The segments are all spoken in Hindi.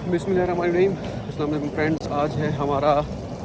बिस्मिल्लाहिर्रहमानिर्रहीम। अस्सलाम वालेकुम फ्रेंड्स, आज है हमारा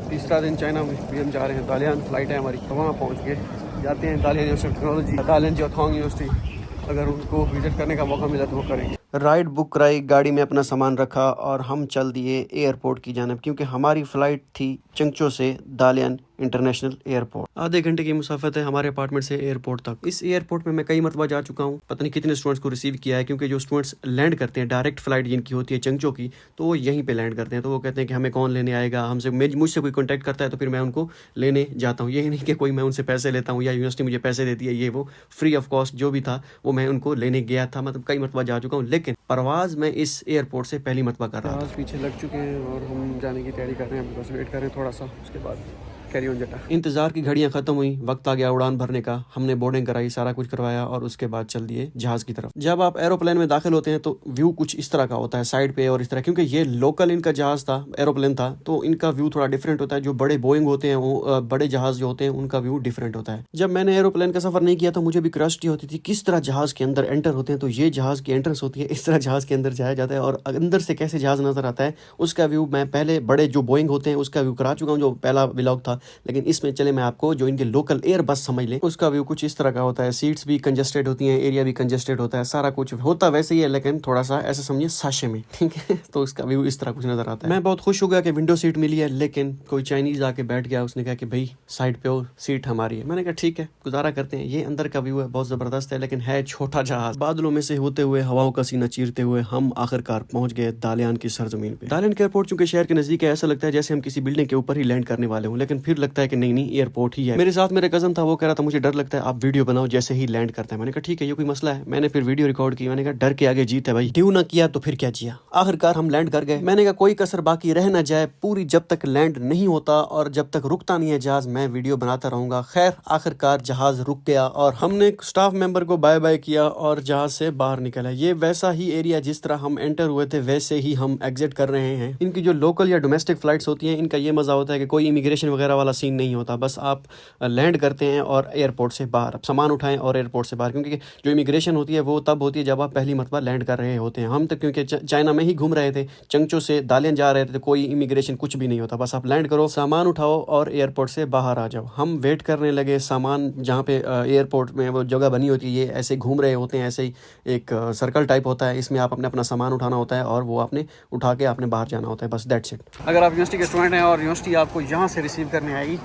तीसरा दिन चाइना में। भी हम जा रहे हैं दालियान, फ़्लाइट है हमारी, तो वहाँ पहुँच के जाते हैं Dalian university of technology, Dalian Jiaotong university. अगर उनको विज़िट करने का मौका मिला तो वो करेंगे। राइड बुक कराई, गाड़ी में अपना सामान रखा और हम चल दिए एयरपोर्ट की जानब, क्योंकि हमारी फ़्लाइट थी चंगचो से दालियान इंटरनेशनल एयरपोर्ट। आधे घंटे की मुसाफत है हमारे अपार्टमेंट से एयरपोर्ट तक। इस एयरपोर्ट में मैं कई मरतबा जा चुका हूँ, पता नहीं कितने स्टूडेंट्स को रिसीव किया है, क्योंकि जो स्टूडेंट्स लैंड करते हैं, डायरेक्ट फ्लाइट जिनकी होती है चंगचो की, तो वो यहीं पे लैंड करते हैं। तो वो कहते हैं कि हमें कौन लेने आएगा, मुझसे कोई कॉन्टैक्ट करता है तो फिर मैं उनको लेने जाता हूँ। यही नहीं कि कोई मैं उनसे पैसे लेता हूँ या यूनिवर्सिटी मुझे पैसे देती है, ये वो फ्री ऑफ कॉस्ट जो भी था वो मैं उनको लेने गया था। मतलब कई मरतबा जा चुका हूँ, लेकिन परवाज़ मैं इस एयरपोर्ट से पहली मरतबा कर रहा था। पीछे लग चुके हैं और हम जाने की तैयारी कर रहे हैं, बस वेट कर रहे हैं थोड़ा सा, उसके बाद कैरी ऑन जटा। इंतजार की घड़ियां खत्म हुई, वक्त आ गया उड़ान भरने का। हमने बोर्डिंग कराई, सारा कुछ करवाया और उसके बाद चल दिए जहाज की तरफ। जब आप एरोप्लेन में दाखिल होते हैं तो व्यू कुछ इस तरह का होता है साइड पे और इस तरह, क्योंकि ये लोकल इनका जहाज था, एरोप्लेन था, तो इनका व्यू थोड़ा डिफरेंट होता है। जो बड़े बोइंग होते हैं, वो बड़े जहाज जो होते हैं, उनका व्यू डिफरेंट होता है। जब मैंने एरोप्लेन का सफर नहीं किया तो मुझे भी क्यूरियोसिटी होती थी किस तरह जहाज के अंदर एंटर होते हैं। तो ये जहाज की एंट्रेंस होती है, इस तरह जहाज के अंदर जाया जाता है और अंदर से कैसे जहाज नजर आता है उसका व्यू मैं पहले बड़े जो बोइंग होते हैं उसका व्यू करा चुका हूँ, जो पहला व्लॉग था। लेकिन इसमें चले मैं आपको जो इनके लोकल एयर बस समझ लें, उसका व्यू कुछ इस तरह का होता है। सीट्स भी कंजेस्टेड होती हैं, एरिया भी कंजेस्टेड होता है, सारा कुछ होता वैसे ही है, लेकिन थोड़ा सा ऐसा समझिए साशे में, ठीक है। तो उसका व्यू इस तरह कुछ नजर आता है। मैं बहुत खुश हो गया कि विंडो सीट मिली है, लेकिन कोई चाइनीज आके बैठ गया, उसने कहा कि भाई साइड पे हो, सीट हमारी है। मैंने कहा ठीक है, गुजारा करते हैं। ये अंदर का व्यू है, बहुत जबरदस्त है, लेकिन है छोटा जहाज। बादलों में से होते हुए, हवाओं का सीना चीरते हुए हम आखिरकार पहुंच गए दालियान की सरजमीन पे। दालियान के एयरपोर्ट चूंकि शहर के नजदीक है, ऐसा लगता है जैसे हम किसी बिल्डिंग के ऊपर ही लैंड करने वाले हों, लेकिन फिर लगता है कि नहीं नहीं, एयरपोर्ट ही है। मेरे साथ मेरे कजन था, वो कह रहा था मुझे डर लगता है, आप वीडियो बनाओ जैसे ही लैंड करता है। मैंने कहा ठीक है, ये कोई मसला है। मैंने फिर वीडियो रिकॉर्ड की। मैंने कहा डर के आगे जीत है भाई, ड्यू ना किया तो फिर क्या जिया। आखिरकार हम लैंड कर गए। मैंने कहा कोई कसर बाकी रह ना जाए पूरी, जब तक लैंड नहीं होता और जब तक रुकता नहीं है जहाज, मैं वीडियो बनाता रहूंगा। खैर आखिरकार जहाज रुक गया और हमने स्टाफ मेंबर को बाय बाय किया और जहाज से बाहर निकला। ये वैसा ही एरिया जिस तरह हम एंटर हुए थे वैसे ही हम एग्जिट कर रहे हैं। इनकी जो लोकल या डोमेस्टिक फ्लाइट्स होती हैं, इनका ये मजा होता है कि कोई इमिग्रेशन वगैरह वाला सीन नहीं होता, बस आप लैंड करते हैं और एयरपोर्ट से बाहर सामान उठाएं और एयरपोर्ट से बाहर, क्योंकि जो इमिग्रेशन होती है वो तब होती है जब आप पहली मरतबा लैंड कर रहे होते हैं। हम तो क्योंकि चाइना में ही घूम रहे थे, चंगचो से दालियान जा रहे थे, तो कोई इमिग्रेशन कुछ भी नहीं होता, बस आप लैंड करो, सामान उठाओ और एयरपोर्ट से बाहर आ जाओ। हम वेट करने लगे, सामान जहाँ पे एयरपोर्ट में वो जगह बनी होती है, ये ऐसे घूम रहे होते हैं, ऐसे ही एक सर्कल टाइप होता है, इसमें आप अपने अपना सामान उठाना होता है और वो आपने उठा के आपने बाहर जाना होता है, बस दैट्स इट। अगर आप यूनिवर्सिटी के स्टूडेंट हैं और यूनिवर्सिटी आपको यहाँ से रिसीव करने आएगी,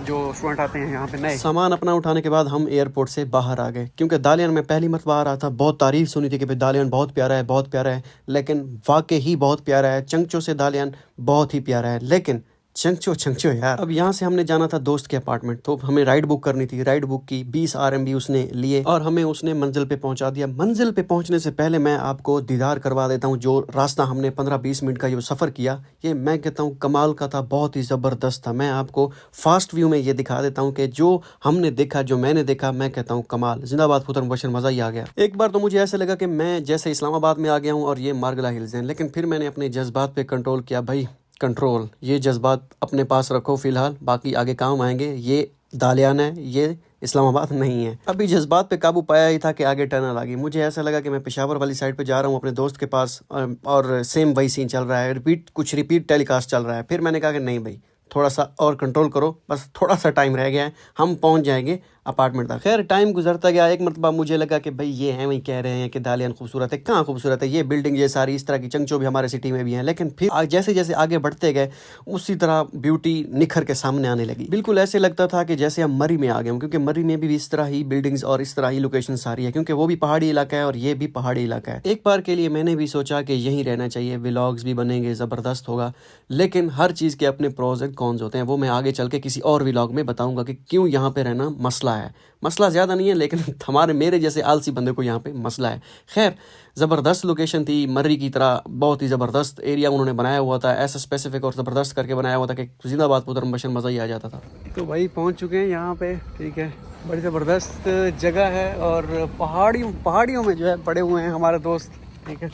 जो स्टूडेंट आते हैं यहाँ पे नए, सामान अपना उठाने के बाद हम एयरपोर्ट से बाहर आ गए। क्योंकि दालियान में पहली मरतबा आ रहा था, बहुत तारीफ सुनी थी कि भाई दालियान बहुत प्यारा है, बहुत प्यारा है, लेकिन वाकई ही बहुत प्यारा है। चंगचो से दालियान बहुत ही प्यारा है, लेकिन चंगचो चंगचो यार। अब यहाँ से हमने जाना था दोस्त के अपार्टमेंट, तो हमें राइड बुक करनी थी। राइड बुक की 20 RMB उसने लिए और हमें उसने मंजिल पे पहुंचा दिया। मंजिल पे पहुंचने से पहले मैं आपको दीदार करवा देता हूँ, जो रास्ता हमने 15-20 मिनट का ये सफ़र किया, ये मैं कहता हूँ कमाल का था, बहुत ही ज़बरदस्त था। मैं आपको फास्ट व्यू में ये दिखा देता हूँ कि जो हमने देखा, जो मैंने देखा, मैं कहता हूँ कमाल। जिंदाबाद पुत्र मुबशर, मज़ा ही आ गया। एक बार तो मुझे ऐसे लगा कि मैं जैसे इस्लामाबाद में आ गया हूँ और ये मारगला हिल्स हैं, लेकिन फिर मैंने अपने जज्बात पे कंट्रोल किया। भाई कंट्रोल, ये जज्बात अपने पास रखो फ़िलहाल, बाकी आगे काम आएंगे। ये दालियान है, ये इस्लामाबाद नहीं है। अभी जज्बात पे काबू पाया ही था कि आगे टनल आ गई। मुझे ऐसा लगा कि मैं पेशावर वाली साइड पे जा रहा हूँ अपने दोस्त के पास, और सेम वही सीन चल रहा है, रिपीट टेलीकास्ट चल रहा है। फिर मैंने कहा कि नहीं भाई, थोड़ा सा और कंट्रोल करो, बस थोड़ा सा टाइम रह गया है, हम पहुंच जाएंगे अपार्टमेंट तक। खैर टाइम गुजरता गया। एक मरतबा मुझे लगा कि भाई ये हैं वही कह रहे हैं कि दालियान खूबसूरत है, कहाँ खूबसूरत है, ये बिल्डिंग ये सारी इस तरह की, चंगचो भी हमारे सिटी में भी हैं। लेकिन फिर जैसे जैसे आगे बढ़ते गए उसी तरह ब्यूटी निखर के सामने आने लगी। बिल्कुल ऐसे लगता था कि जैसे हम मरी में आ गए, क्योंकि मरी में भी इस तरह ही बिल्डिंग्स और इस तरह ही लोकेशन सारी है, क्योंकि वो भी पहाड़ी इलाका है और ये भी पहाड़ी इलाका है। एक बार के लिए मैंने भी सोचा कि यहीं रहना चाहिए, व्लॉग्स भी बनेंगे, ज़बरदस्त होगा। लेकिन हर चीज़ के अपने प्रोज एंड कॉन्स होते हैं, वो मैं आगे चल के किसी और व्लॉग में बताऊंगा कि क्यों यहाँ पे रहना मसला है। मसला ज़्यादा नहीं है, लेकिन मेरे जैसे आलसी बंदे को यहाँ पे मसला है। खैर ज़बरदस्त लोकेशन थी, मर्री की तरह बहुत ही ज़बरदस्त एरिया उन्होंने बनाया हुआ था, ऐसा स्पेसिफिक और ज़बरदस्त करके बनाया हुआ था कि जिंदाबाद पुत्र मुबशर, मज़ा ही आ जाता था। तो भाई पहुँच चुके हैं यहाँ पे, ठीक है, बड़ी ज़बरदस्त जगह है और पहाड़ियों में जो है पड़े हुए हैं हमारे दोस्त, ठीक है।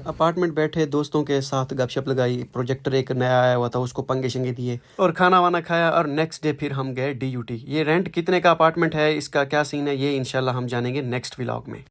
अपार्टमेंट बैठे दोस्तों के साथ गपशप लगाई, प्रोजेक्टर एक नया आया हुआ था उसको पंगे शंगे दिए और खाना वाना खाया, और नेक्स्ट डे फिर हम गए DUT। ये रेंट कितने का अपार्टमेंट है, इसका क्या सीन है, ये इंशाल्लाह हम जानेंगे नेक्स्ट व्लॉग में।